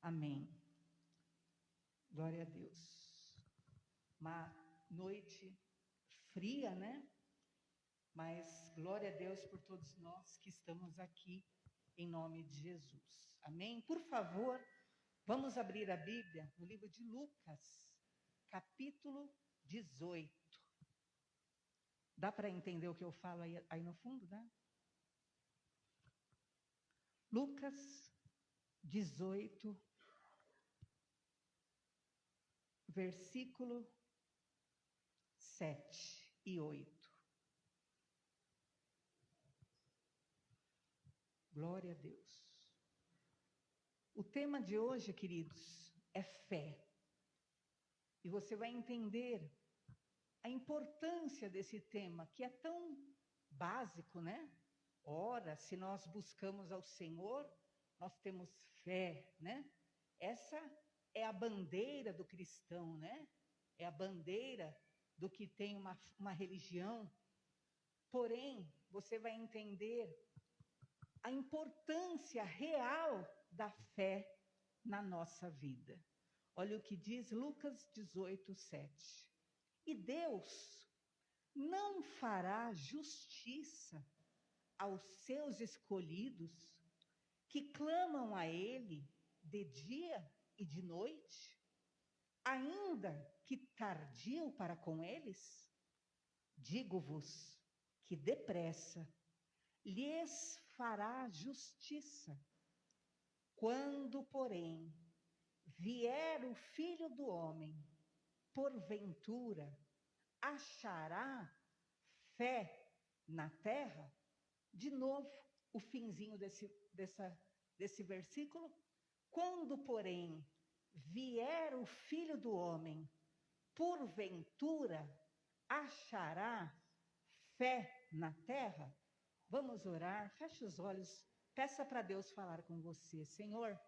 Amém. Glória a Deus. Uma noite fria, né? Mas glória a Deus por todos nós que estamos aqui em nome de Jesus. Amém? Por favor, vamos abrir a Bíblia no livro de Lucas, capítulo 18. Dá para entender o que eu falo aí no fundo, né? Lucas 18, versículo 7 e 8. Glória a Deus. O tema de hoje, queridos, é fé. E você vai entender a importância desse tema, que é tão básico, né? Ora, se nós buscamos ao Senhor, nós temos fé, né? Essa é a bandeira do cristão, né? É a bandeira do que tem uma religião. Porém, você vai entender a importância real da fé na nossa vida. Olha o que diz Lucas 18, 7. E Deus não fará justiça aos seus escolhidos que clamam a Ele de dia e de noite, ainda que tardio para com eles? Digo-vos que depressa lhes fará justiça. Quando, porém, vier o Filho do Homem, porventura, achará fé na terra? De novo, o finzinho desse versículo. Quando, porém, vier o Filho do Homem, porventura, achará fé na terra? Vamos orar, feche os olhos, peça para Deus falar com você. Senhor,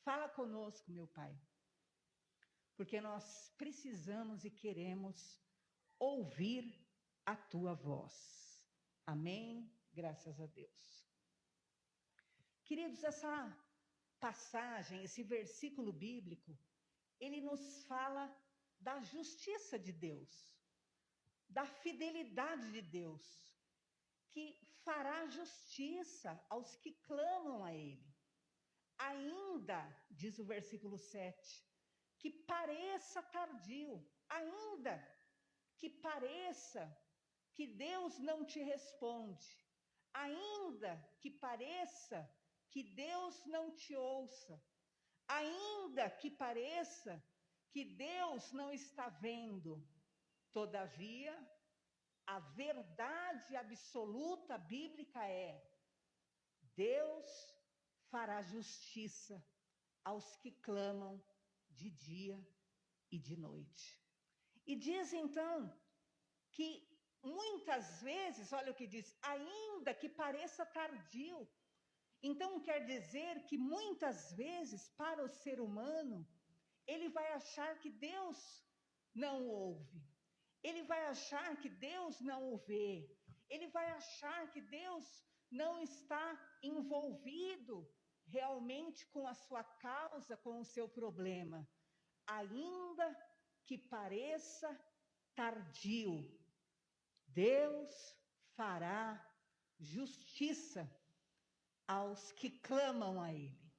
fala conosco, meu Pai, porque nós precisamos e queremos ouvir a Tua voz. Amém? Graças a Deus. Queridos, essa passagem, esse versículo bíblico, ele nos fala da justiça de Deus, da fidelidade de Deus, que fará justiça aos que clamam a Ele. Ainda, diz o versículo 7, que pareça tardio, ainda que pareça que Deus não te responde, ainda que pareça que Deus não te ouça, ainda que pareça que Deus não está vendo, todavia, a verdade absoluta bíblica é: Deus fará justiça aos que clamam de dia e de noite. E diz então que muitas vezes, olha o que diz, ainda que pareça tardio. Então quer dizer que muitas vezes para o ser humano, ele vai achar que Deus não o ouve. Ele vai achar que Deus não o vê. Ele vai achar que Deus não está envolvido realmente com a sua causa, com o seu problema. Ainda que pareça tardio, Deus fará justiça aos que clamam a Ele.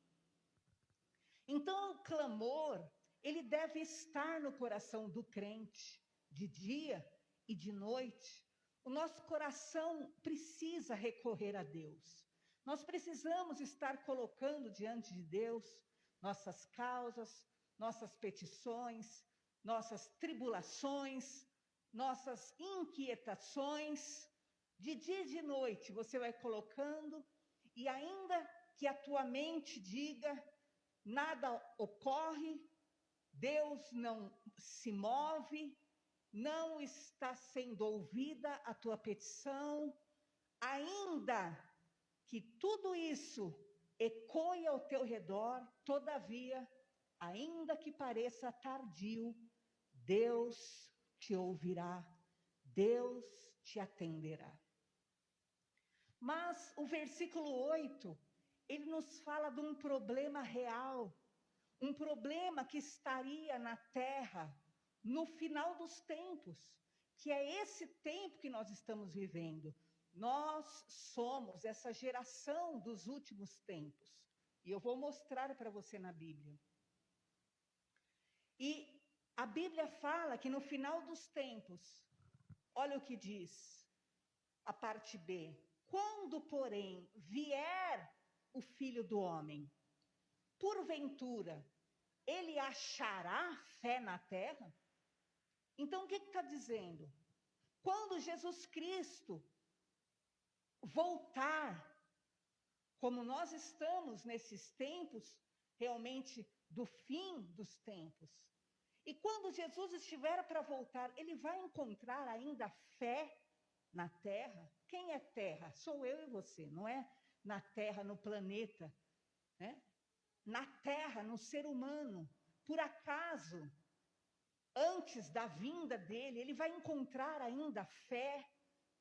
Então, o clamor, ele deve estar no coração do crente, de dia e de noite. O nosso coração precisa recorrer a Deus. Nós precisamos estar colocando diante de Deus nossas causas, nossas petições, nossas tribulações, nossas inquietações. De dia e de noite você vai colocando, e ainda que a tua mente diga: nada ocorre, Deus não se move, não está sendo ouvida a tua petição, ainda que tudo isso ecoe ao teu redor, todavia, ainda que pareça tardio, Deus te ouvirá, Deus te atenderá. Mas o versículo 8, ele nos fala de um problema real, um problema que estaria na terra no final dos tempos, que é esse tempo que nós estamos vivendo. Nós somos essa geração dos últimos tempos. E eu vou mostrar para você na Bíblia. E a Bíblia fala que no final dos tempos, olha o que diz a parte B. Quando, porém, vier o Filho do Homem, porventura, ele achará fé na terra? Então, o que está dizendo? Quando Jesus Cristo voltar, como nós estamos nesses tempos, realmente do fim dos tempos, e quando Jesus estiver para voltar, ele vai encontrar ainda fé na terra? Quem é terra? Sou eu e você, não é na terra, no planeta, né? Na terra, no ser humano. Por acaso, antes da vinda dele, ele vai encontrar ainda fé?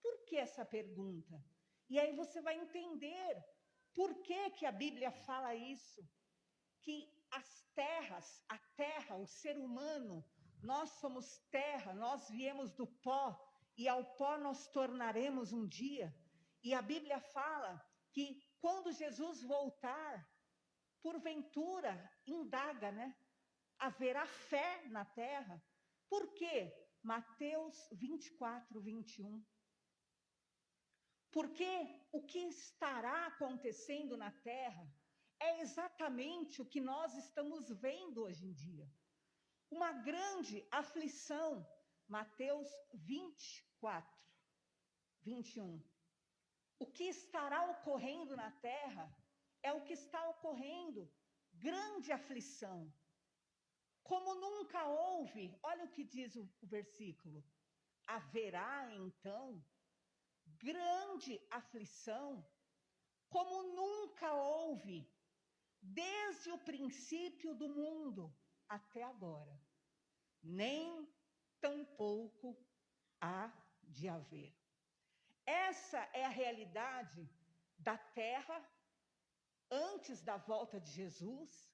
Por que essa pergunta? E aí você vai entender por que a Bíblia fala isso. Que as terras, a terra, o ser humano, nós somos terra, nós viemos do pó, e ao pó nós tornaremos um dia. E a Bíblia fala que quando Jesus voltar, porventura, indaga, né? Haverá fé na terra? Por quê? Mateus 24, 21. Porque o que estará acontecendo na terra é exatamente o que nós estamos vendo hoje em dia. Uma grande aflição. Mateus 24, 21. O que estará ocorrendo na terra é o que está ocorrendo. Grande aflição. Como nunca houve, olha o que diz o versículo. Haverá então grande aflição, como nunca houve, desde o princípio do mundo até agora. Nem tampouco há de haver. Essa é a realidade da terra antes da volta de Jesus,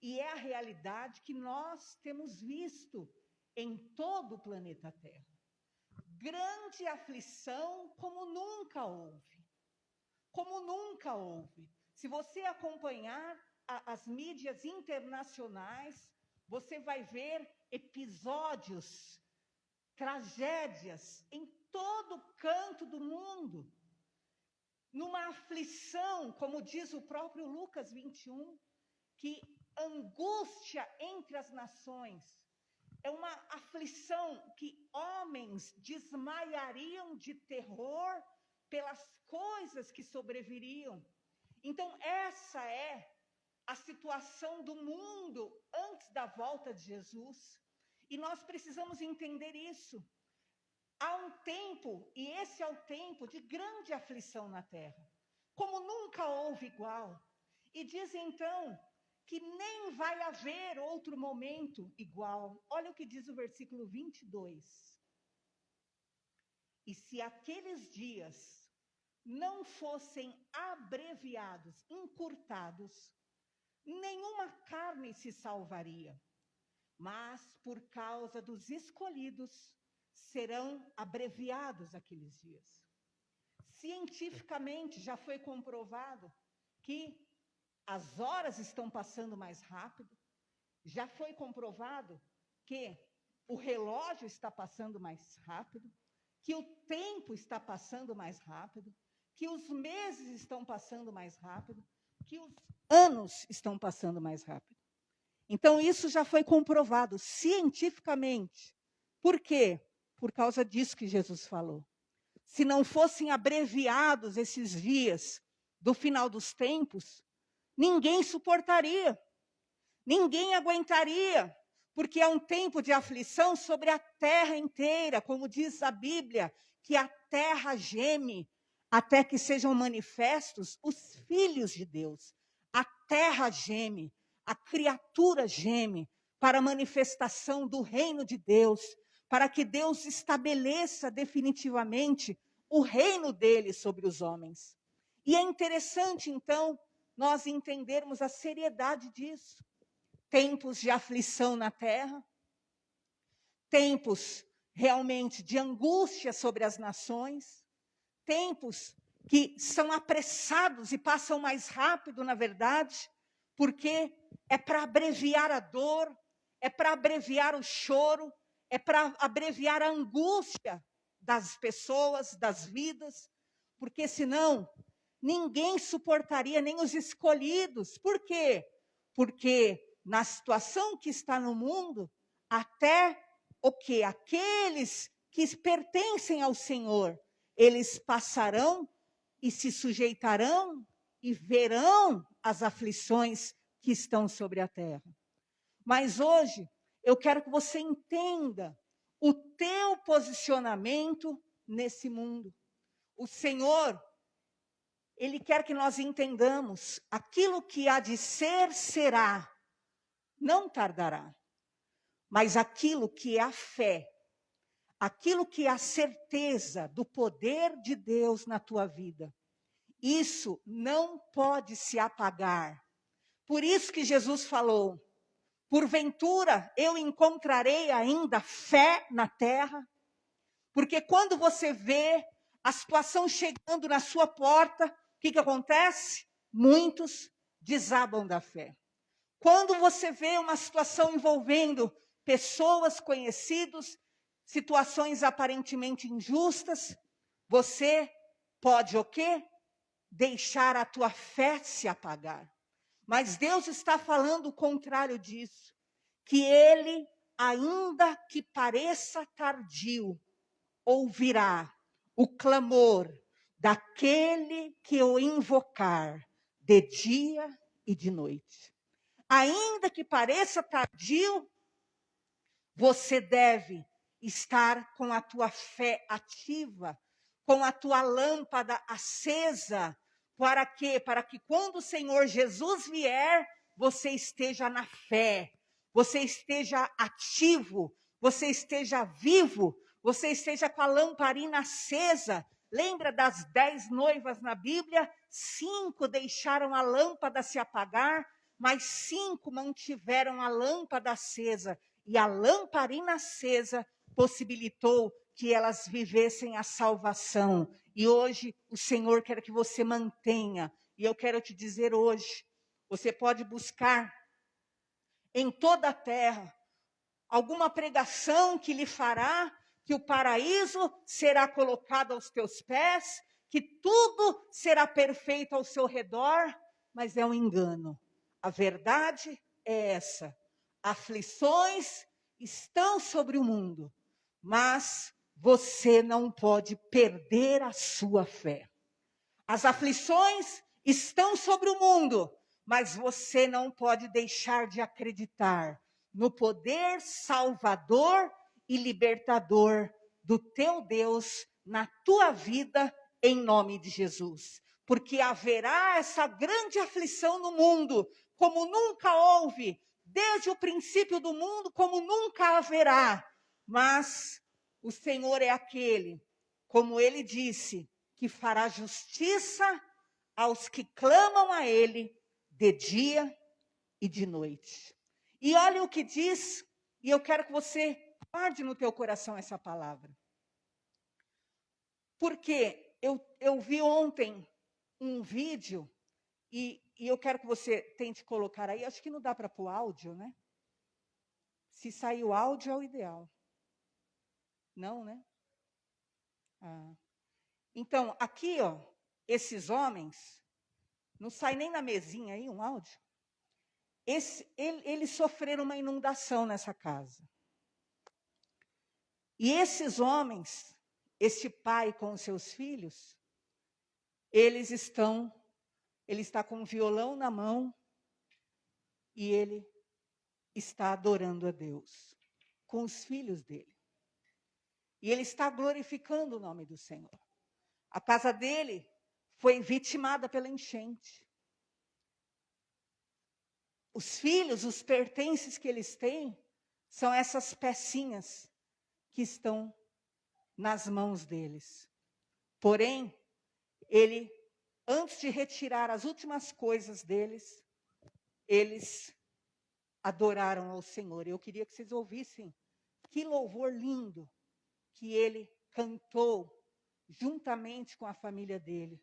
e é a realidade que nós temos visto em todo o planeta Terra. Grande aflição como nunca houve. Como nunca houve. Se você acompanhar as mídias internacionais, você vai ver episódios, tragédias em todo canto do mundo. Numa aflição, como diz o próprio Lucas 21, que angústia entre as nações. É uma aflição que homens desmaiariam de terror pelas coisas que sobreviriam. Então, essa é a situação do mundo antes da volta de Jesus. E nós precisamos entender isso. Há um tempo, e esse é o tempo de grande aflição na terra, como nunca houve igual. E diz então que nem vai haver outro momento igual. Olha o que diz o versículo 22. E se aqueles dias não fossem abreviados, encurtados, nenhuma carne se salvaria, mas por causa dos escolhidos serão abreviados aqueles dias. Cientificamente já foi comprovado que as horas estão passando mais rápido, já foi comprovado que o relógio está passando mais rápido, que o tempo está passando mais rápido, que os meses estão passando mais rápido, que os anos estão passando mais rápido. Então, isso já foi comprovado cientificamente. Por quê? Por causa disso que Jesus falou. Se não fossem abreviados esses dias do final dos tempos, ninguém suportaria, ninguém aguentaria, porque é um tempo de aflição sobre a terra inteira, como diz a Bíblia, que a terra geme até que sejam manifestos os filhos de Deus. A terra geme, a criatura geme para a manifestação do reino de Deus, para que Deus estabeleça definitivamente o reino dele sobre os homens. E é interessante, então, nós entendermos a seriedade disso. tempos de aflição na terra, tempos realmente de angústia sobre as nações, tempos que são apressados e passam mais rápido, na verdade, porque é para abreviar a dor, é para abreviar o choro, é para abreviar a angústia das pessoas, das vidas, porque senão ninguém suportaria, nem os escolhidos. Por quê? Porque na situação que está no mundo, até o quê? Aqueles que pertencem ao Senhor, eles passarão e se sujeitarão e verão as aflições que estão sobre a terra. Mas hoje, eu quero que você entenda o teu posicionamento nesse mundo. O Senhor, Ele quer que nós entendamos aquilo que há de ser, será, não tardará. Mas aquilo que é a fé, aquilo que é a certeza do poder de Deus na tua vida, isso não pode se apagar. Por isso que Jesus falou, porventura eu encontrarei ainda fé na terra? Porque quando você vê a situação chegando na sua porta, o que acontece? Muitos desabam da fé. Quando você vê uma situação envolvendo pessoas, conhecidos, situações aparentemente injustas, você pode o quê? Deixar a tua fé se apagar. Mas Deus está falando o contrário disso, que Ele, ainda que pareça tardio, ouvirá o clamor daquele que o invocar de dia e de noite. Ainda que pareça tardio, você deve estar com a tua fé ativa, com a tua lâmpada acesa. Para quê? Para que quando o Senhor Jesus vier, você esteja na fé, você esteja ativo, você esteja vivo, você esteja com a lamparina acesa. Lembra das 10 noivas na Bíblia? 5 deixaram a lâmpada se apagar, mas 5 mantiveram a lâmpada acesa. E a lamparina acesa possibilitou que elas vivessem a salvação. E hoje o Senhor quer que você mantenha. E eu quero te dizer hoje, você pode buscar em toda a terra alguma pregação que lhe fará que o paraíso será colocado aos teus pés, que tudo será perfeito ao seu redor, mas é um engano. A verdade é essa. Aflições estão sobre o mundo, mas você não pode perder a sua fé. As aflições estão sobre o mundo, mas você não pode deixar de acreditar no poder salvador e libertador do teu Deus na tua vida, em nome de Jesus. Porque haverá essa grande aflição no mundo, como nunca houve, desde o princípio do mundo, como nunca haverá. Mas o Senhor é aquele, como Ele disse, que fará justiça aos que clamam a Ele de dia e de noite. E olha o que diz, e eu quero que você guarde no teu coração essa palavra. Porque eu vi ontem um vídeo, e eu quero que você tente colocar aí, acho que não dá para pôr áudio, né? Se sair o áudio é o ideal. Não, né? Então, aqui, ó, esses homens, não sai nem na mesinha aí um áudio? Eles sofreram uma inundação nessa casa. E esses homens, este pai com os seus filhos, ele está com um violão na mão e ele está adorando a Deus com os filhos dele. E ele está glorificando o nome do Senhor. A casa dele foi vitimada pela enchente. Os filhos, os pertences que eles têm, são essas pecinhas que estão nas mãos deles. Porém, ele, antes de retirar as últimas coisas deles, eles adoraram ao Senhor. Eu queria que vocês ouvissem que louvor lindo que ele cantou juntamente com a família dele,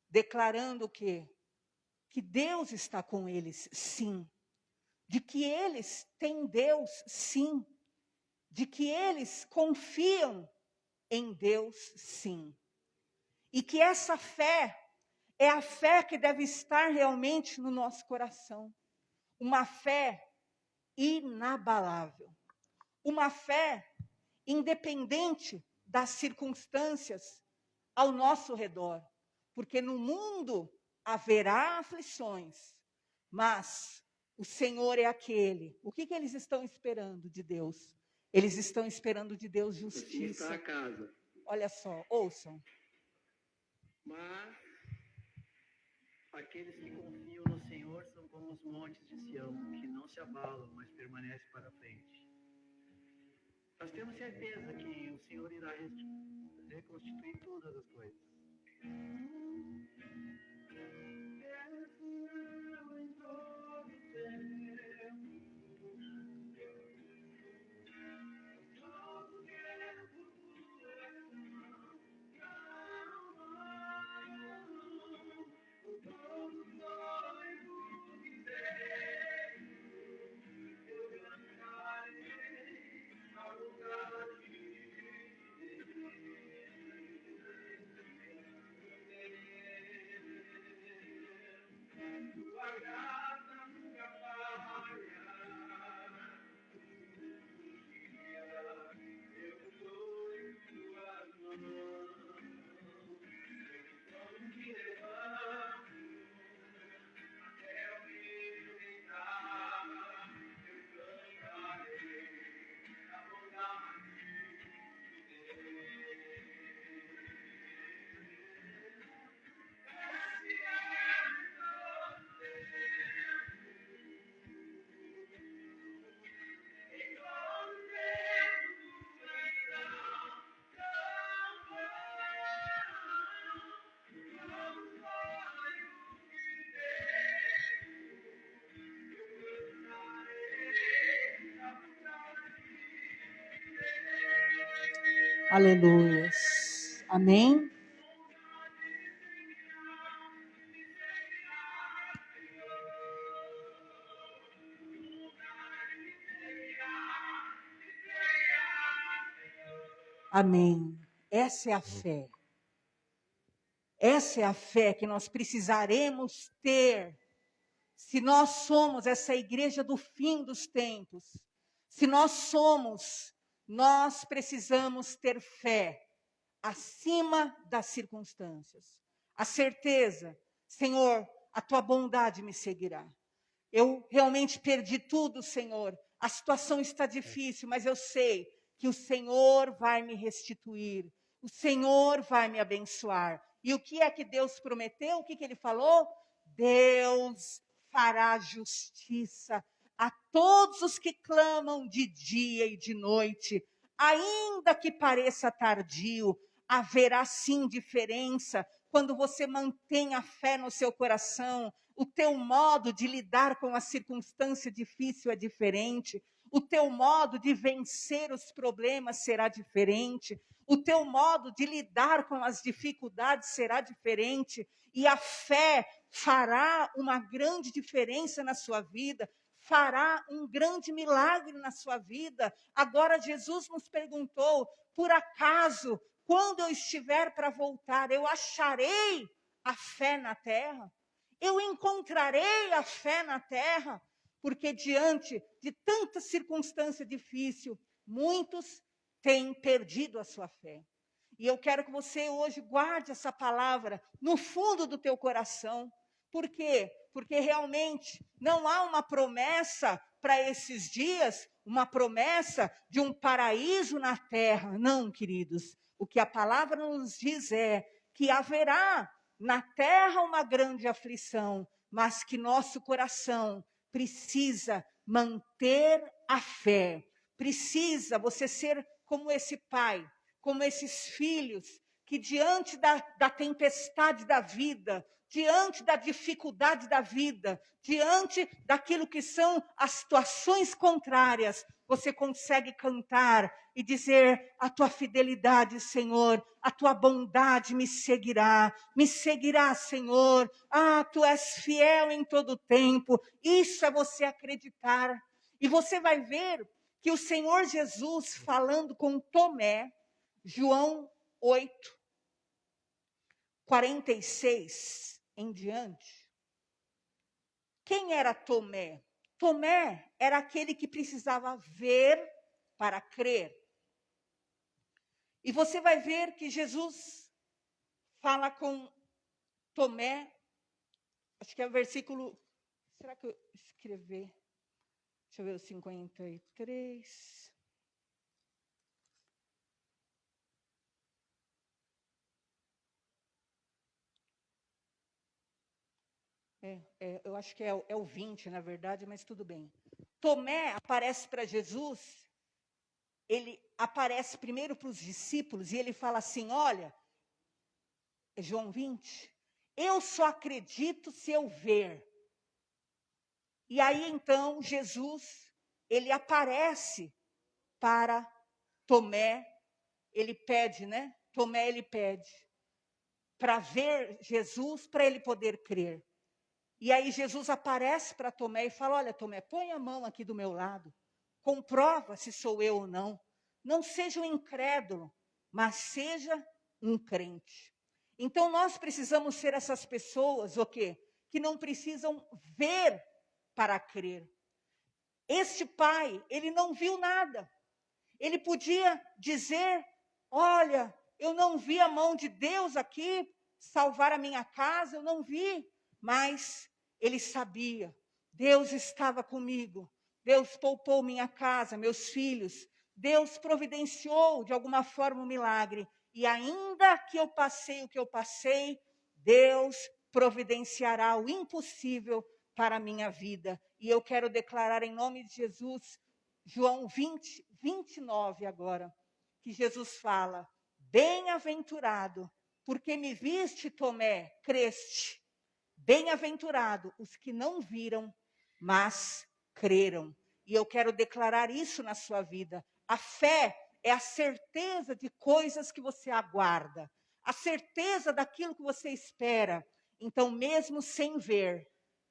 declarando o quê? Que Deus está com eles, sim. De que eles têm Deus, sim. De que eles confiam em Deus, sim. E que essa fé é a fé que deve estar realmente no nosso coração. Uma fé inabalável. Uma fé independente das circunstâncias ao nosso redor. Porque no mundo haverá aflições, mas o Senhor é aquele. O que eles estão esperando de Deus? Eles estão esperando de Deus justiça. Está a casa. Olha só, ouçam. Mas aqueles que confiam no Senhor são como os montes de Sião, que não se abalam, mas permanecem para frente. Nós temos certeza que o Senhor irá reconstituir todas as coisas. Aleluia. Amém? Amém. Essa é a fé. Essa é a fé que nós precisaremos ter se nós somos essa igreja do fim dos tempos. Se nós precisamos ter fé acima das circunstâncias. A certeza, Senhor, a tua bondade me seguirá. Eu realmente perdi tudo, Senhor. A situação está difícil, mas eu sei que o Senhor vai me restituir. O Senhor vai me abençoar. E o que é que Deus prometeu? O que ele falou? Deus fará justiça a todos os que clamam de dia e de noite. Ainda que pareça tardio, haverá sim diferença quando você mantém a fé no seu coração. O teu modo de lidar com a circunstância difícil é diferente. O teu modo de vencer os problemas será diferente. O teu modo de lidar com as dificuldades será diferente. E a fé fará uma grande diferença na sua vida. Fará um grande milagre na sua vida. Agora Jesus nos perguntou, por acaso, quando eu estiver para voltar, eu acharei a fé na terra? Eu encontrarei a fé na terra? Porque diante de tanta circunstância difícil, muitos têm perdido a sua fé. E eu quero que você hoje guarde essa palavra no fundo do teu coração. Por quê? Porque realmente não há uma promessa para esses dias, uma promessa de um paraíso na terra. Não, queridos. O que a palavra nos diz é que haverá na terra uma grande aflição, mas que nosso coração precisa manter a fé. Precisa você ser como esse pai, como esses filhos, que diante da tempestade da vida, diante da dificuldade da vida, diante daquilo que são as situações contrárias, você consegue cantar e dizer: a tua fidelidade, Senhor, a tua bondade me seguirá, Senhor. Ah, tu és fiel em todo tempo. Isso é você acreditar. E você vai ver que o Senhor Jesus, falando com Tomé, João 8, 46 em diante. Quem era Tomé? Tomé era aquele que precisava ver para crer. E você vai ver que Jesus fala com Tomé, acho que é o versículo, será que eu escrevi? Deixa eu ver o 53. Eu acho que é o 20, na verdade, mas tudo bem. Tomé aparece para Jesus, ele aparece primeiro para os discípulos e ele fala assim: olha, João 20, eu só acredito se eu ver. E aí então Jesus, ele aparece para Tomé, ele pede, né? Tomé, ele pede para ver Jesus, para ele poder crer. E aí Jesus aparece para Tomé e fala: olha, Tomé, põe a mão aqui do meu lado, comprova se sou eu ou não. Não seja um incrédulo, mas seja um crente. Então nós precisamos ser essas pessoas, o quê? Que não precisam ver para crer. Este pai, ele não viu nada. Ele podia dizer: olha, eu não vi a mão de Deus aqui salvar a minha casa, eu não vi. Mas ele sabia, Deus estava comigo, Deus poupou minha casa, meus filhos, Deus providenciou de alguma forma um milagre. E ainda que eu passei o que eu passei, Deus providenciará o impossível para a minha vida. E eu quero declarar em nome de Jesus, João 20, 29 agora, que Jesus fala: bem-aventurado, porque me viste, Tomé, creste. Bem-aventurado os que não viram, mas creram. E eu quero declarar isso na sua vida. A fé é a certeza de coisas que você aguarda, a certeza daquilo que você espera. Então, mesmo sem ver,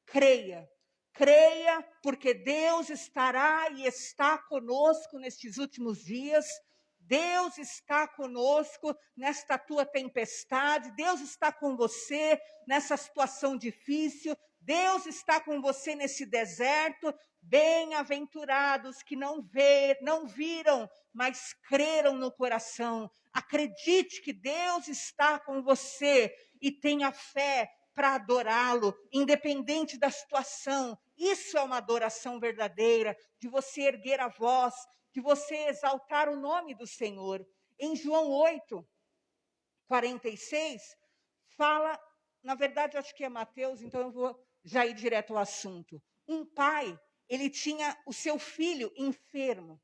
creia. Creia, porque Deus estará e está conosco nestes últimos dias. Deus está conosco nesta tua tempestade, Deus está com você nessa situação difícil, Deus está com você nesse deserto. Bem-aventurados que não viram, mas creram no coração. Acredite que Deus está com você e tenha fé para adorá-lo, independente da situação. Isso é uma adoração verdadeira, de você erguer a voz, de você exaltar o nome do Senhor. Em João 8, 46, fala, na verdade, acho que é Mateus, então eu vou já ir direto ao assunto. Um pai, ele tinha o seu filho enfermo.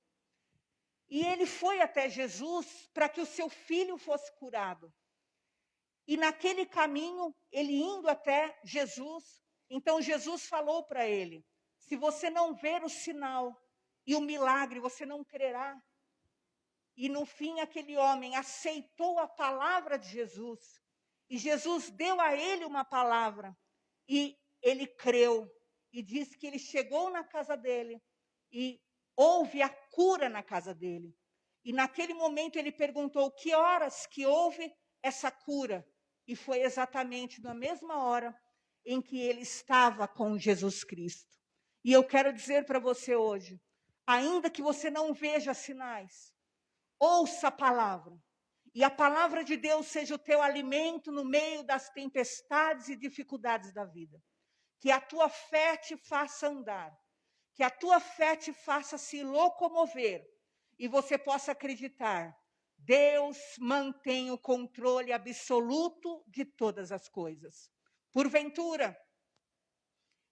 E ele foi até Jesus para que o seu filho fosse curado. E naquele caminho, ele indo até Jesus, então Jesus falou para ele: se você não ver o sinal e o milagre, você não crerá. E no fim, aquele homem aceitou a palavra de Jesus. E Jesus deu a ele uma palavra. E ele creu. E diz que ele chegou na casa dele e houve a cura na casa dele. E naquele momento ele perguntou: que horas que houve essa cura? E foi exatamente na mesma hora em que ele estava com Jesus Cristo. E eu quero dizer para você hoje, ainda que você não veja sinais, ouça a palavra. E a palavra de Deus seja o teu alimento no meio das tempestades e dificuldades da vida. Que a tua fé te faça andar. Que a tua fé te faça se locomover. E você possa acreditar: Deus mantém o controle absoluto de todas as coisas. Porventura,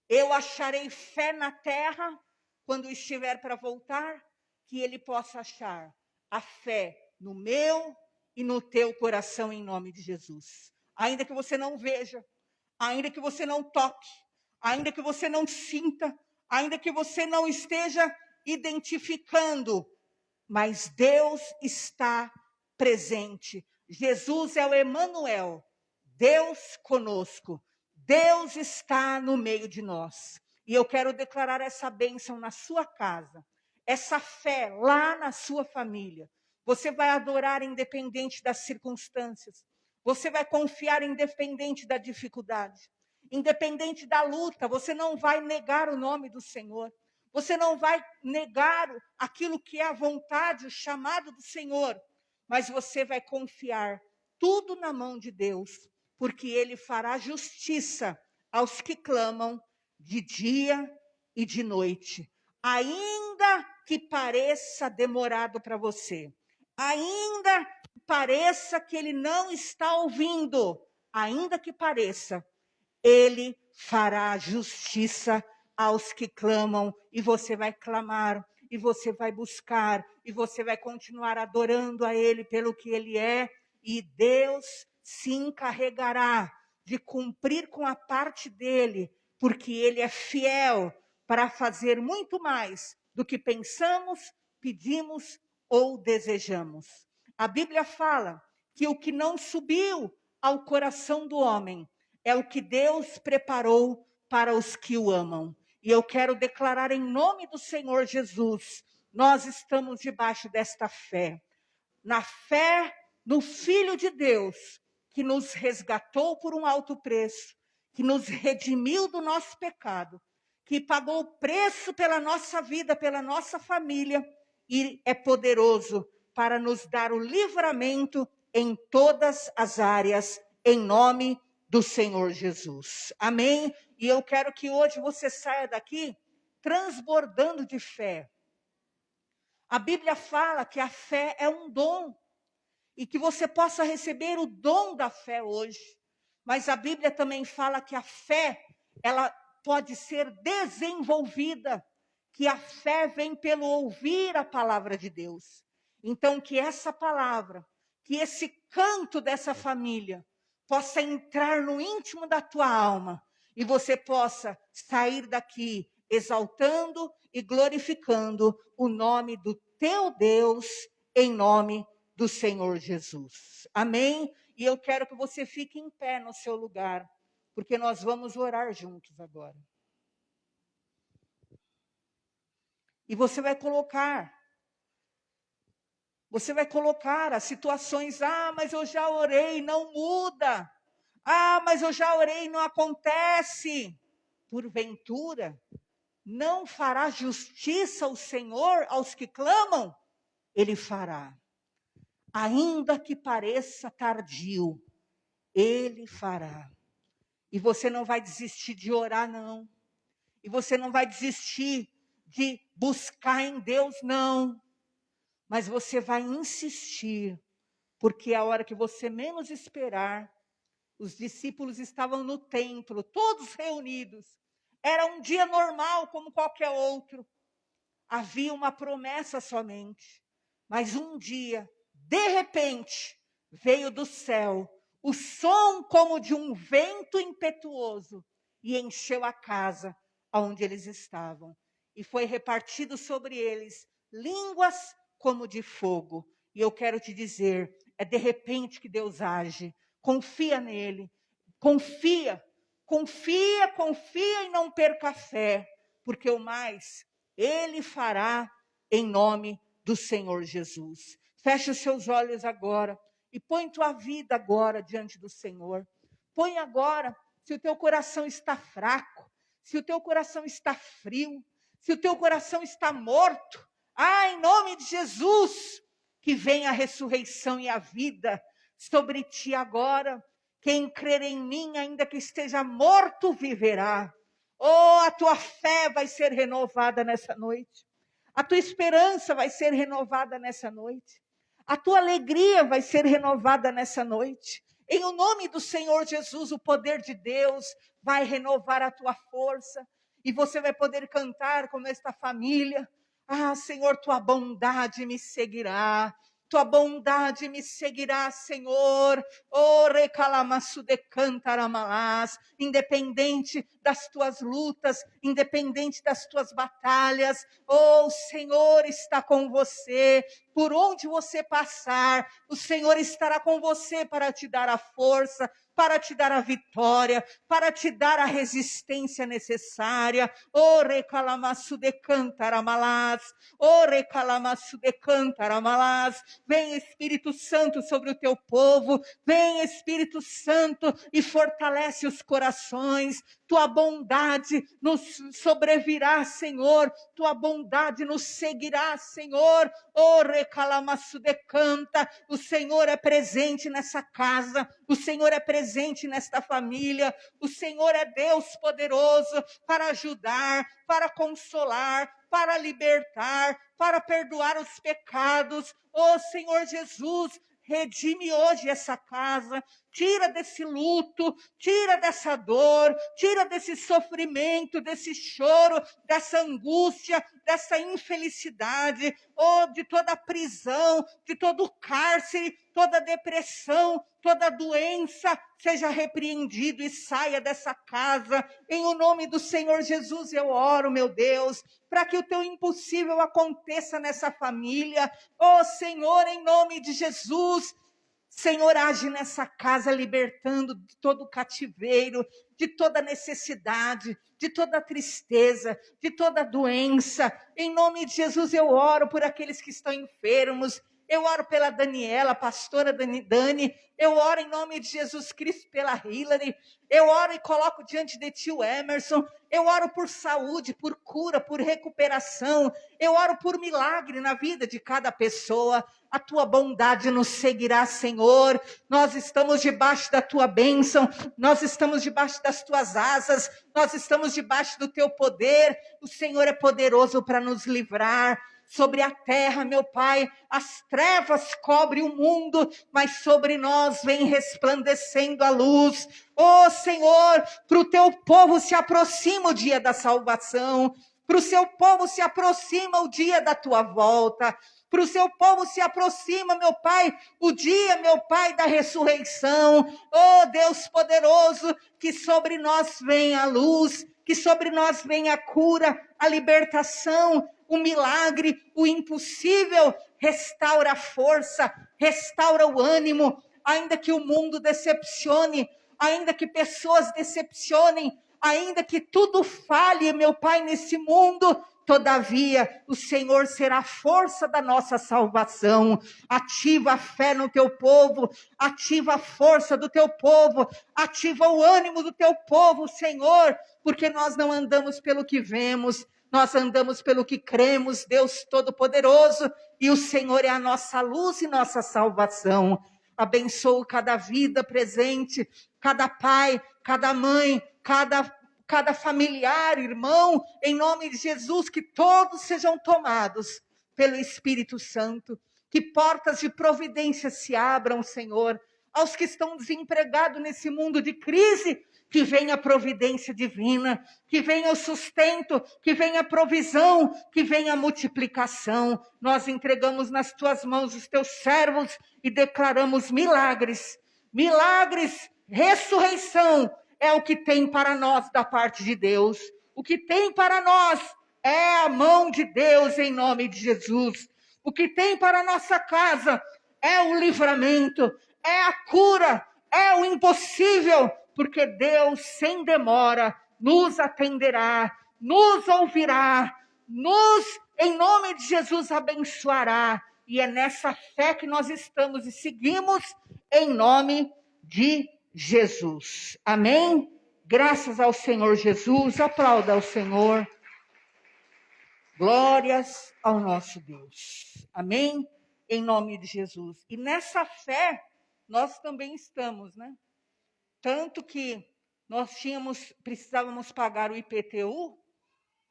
eu acharei fé na terra quando estiver para voltar, que ele possa achar a fé no meu e no teu coração, em nome de Jesus. Ainda que você não veja, ainda que você não toque, ainda que você não sinta, ainda que você não esteja identificando, mas Deus está presente. Jesus é o Emanuel, Deus conosco. Deus está no meio de nós. E eu quero declarar essa bênção na sua casa, essa fé lá na sua família. Você vai adorar independente das circunstâncias. Você vai confiar independente da dificuldade. Independente da luta, você não vai negar o nome do Senhor. Você não vai negar aquilo que é a vontade, o chamado do Senhor. Mas você vai confiar tudo na mão de Deus, porque Ele fará justiça aos que clamam de dia e de noite. Ainda que pareça demorado para você, ainda que pareça que Ele não está ouvindo, ainda que pareça, Ele fará justiça aos que clamam, e você vai clamar, e você vai buscar, e você vai continuar adorando a Ele pelo que Ele é, e Deus se encarregará de cumprir com a parte dele, porque Ele é fiel para fazer muito mais do que pensamos, pedimos ou desejamos. A Bíblia fala que o que não subiu ao coração do homem é o que Deus preparou para os que o amam. E eu quero declarar em nome do Senhor Jesus, nós estamos debaixo desta fé. Na fé no Filho de Deus, que nos resgatou por um alto preço, que nos redimiu do nosso pecado, que pagou o preço pela nossa vida, pela nossa família, e é poderoso para nos dar o livramento em todas as áreas, em nome do Senhor Jesus. Amém? E eu quero que hoje você saia daqui transbordando de fé. A Bíblia fala que a fé é um dom e que você possa receber o dom da fé hoje. Mas a Bíblia também fala que a fé, ela pode ser desenvolvida, que a fé vem pelo ouvir a palavra de Deus. Então, que essa palavra, que esse canto dessa família possa entrar no íntimo da tua alma e você possa sair daqui exaltando e glorificando o nome do teu Deus, em nome do Senhor Jesus. Amém? E eu quero que você fique em pé no seu lugar, porque nós vamos orar juntos agora. E você vai colocar as situações, mas eu já orei, não muda. Mas eu já orei, não acontece. Porventura, não fará justiça o Senhor aos que clamam? Ele fará. Ainda que pareça tardio, Ele fará. E você não vai desistir de orar, não. E você não vai desistir de buscar em Deus, não. Mas você vai insistir, porque a hora que você menos esperar, os discípulos estavam no templo, todos reunidos. Era um dia normal, como qualquer outro. Havia uma promessa somente. Mas um dia, de repente, veio do céu o som como de um vento impetuoso e encheu a casa onde eles estavam. E foi repartido sobre eles línguas como de fogo. E eu quero te dizer, é de repente que Deus age. Confia nele. Confia e não perca a fé, porque o mais Ele fará em nome do Senhor Jesus. Feche os seus olhos agora e põe tua vida agora diante do Senhor. Põe agora, se o teu coração está fraco, se o teu coração está frio, se o teu coração está morto, em nome de Jesus, que venha a ressurreição e a vida sobre ti agora. Quem crer em mim, ainda que esteja morto, viverá. A tua fé vai ser renovada nessa noite. A tua esperança vai ser renovada nessa noite. A tua alegria vai ser renovada nessa noite. Em o nome do Senhor Jesus, o poder de Deus vai renovar a tua força. E você vai poder cantar como esta família. Senhor, tua bondade me seguirá. tua bondade me seguirá, Senhor. Oh, recalamaçu de cantaramalás, independente das tuas lutas, independente das tuas batalhas, oh, o Senhor está com você. Por onde você passar, o Senhor estará com você para te dar a força, para te dar a vitória, para te dar a resistência necessária. O recalamaçu de cantaramalás, o recalamaçu de cantaramalás. Vem Espírito Santo sobre o teu povo, vem Espírito Santo e fortalece os corações. Tua bondade nos sobrevirá, Senhor, tua bondade nos seguirá, Senhor. O recalamaçu de canta, o Senhor é presente nessa casa, o Senhor é presente nesta família, o Senhor é Deus poderoso para ajudar, para consolar, para libertar, para perdoar os pecados. Ó Senhor Jesus, redime hoje essa casa, tira desse luto, tira dessa dor, tira desse sofrimento, desse choro, dessa angústia, dessa infelicidade, de toda prisão, de todo cárcere, toda depressão, toda doença, seja repreendido e saia dessa casa. Em o nome do Senhor Jesus eu oro, meu Deus, para que o teu impossível aconteça nessa família. Ó Senhor, em nome de Jesus, Senhor, age nessa casa, libertando de todo o cativeiro, de toda necessidade, de toda tristeza, de toda doença. Em nome de Jesus eu oro por aqueles que estão enfermos. Eu oro pela Daniela, a pastora Dani. Eu oro em nome de Jesus Cristo pela Hillary. Eu oro e coloco diante de ti o Emerson. Eu oro por saúde, por cura, por recuperação. Eu oro por milagre na vida de cada pessoa. A tua bondade nos seguirá, Senhor. Nós estamos debaixo da tua bênção. Nós estamos debaixo das tuas asas. Nós estamos debaixo do teu poder. O Senhor é poderoso para nos livrar. Sobre a terra, meu Pai, as trevas cobrem o mundo, mas sobre nós vem resplandecendo a luz. Ó Senhor, para o teu povo se aproxima o dia da salvação, para o seu povo se aproxima o dia da tua volta, para o seu povo se aproxima, meu Pai, o dia, meu Pai, da ressurreição. Ó Deus poderoso, que sobre nós venha a luz, que sobre nós venha a cura, a libertação, o milagre, o impossível. Restaura a força, restaura o ânimo, ainda que o mundo decepcione, ainda que pessoas decepcionem, ainda que tudo falhe, meu Pai, nesse mundo, todavia, o Senhor será a força da nossa salvação. Ativa a fé no teu povo, ativa a força do teu povo, ativa o ânimo do teu povo, Senhor, porque nós não andamos pelo que vemos, nós andamos pelo que cremos, Deus Todo-Poderoso, e o Senhor é a nossa luz e nossa salvação. Abençoo cada vida presente, cada pai, cada mãe, cada familiar, irmão, em nome de Jesus, que todos sejam tomados pelo Espírito Santo, que portas de providência se abram, Senhor, aos que estão desempregados nesse mundo de crise, que venha a providência divina, que venha o sustento, que venha a provisão, que venha a multiplicação. Nós entregamos nas tuas mãos os teus servos e declaramos milagres, milagres, ressurreição, é o que tem para nós da parte de Deus. O que tem para nós é a mão de Deus em nome de Jesus. O que tem para a nossa casa é o livramento, é a cura, é o impossível, porque Deus, sem demora, nos atenderá, nos ouvirá, em nome de Jesus, abençoará. E é nessa fé que nós estamos e seguimos em nome de Jesus. Amém? Graças ao Senhor Jesus, aplauda ao Senhor. Glórias ao nosso Deus. Amém? Em nome de Jesus. E nessa fé, nós também estamos, né? Tanto que nós precisávamos pagar o IPTU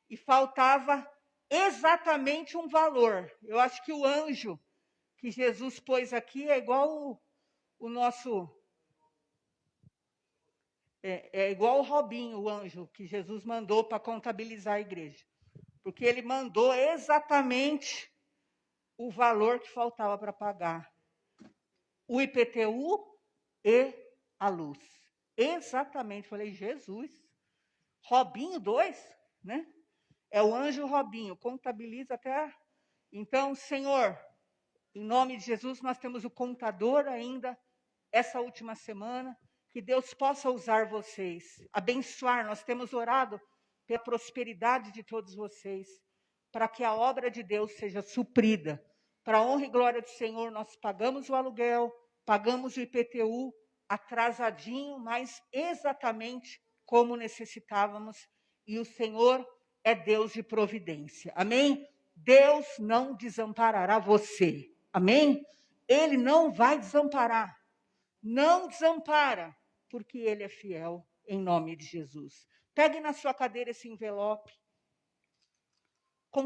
e faltava exatamente um valor. Eu acho que o anjo que Jesus pôs aqui é igual o nosso... É igual o Robinho, o anjo que Jesus mandou para contabilizar a igreja. Porque ele mandou exatamente o valor que faltava para pagar o IPTU e a luz. Exatamente, falei, Jesus. Robinho 2, né? É o anjo Robinho, contabiliza até. Então, Senhor, em nome de Jesus, nós temos o contador ainda essa última semana. Que Deus possa usar vocês, abençoar. Nós temos orado pela prosperidade de todos vocês, para que a obra de Deus seja suprida. Para a honra e glória do Senhor, nós pagamos o aluguel, pagamos o IPTU, atrasadinho, mas exatamente como necessitávamos. E o Senhor é Deus de providência. Amém? Deus não desamparará você. Amém? Ele não vai desamparar. Não desampara, porque Ele é fiel, em nome de Jesus. Pegue na sua cadeira esse envelope.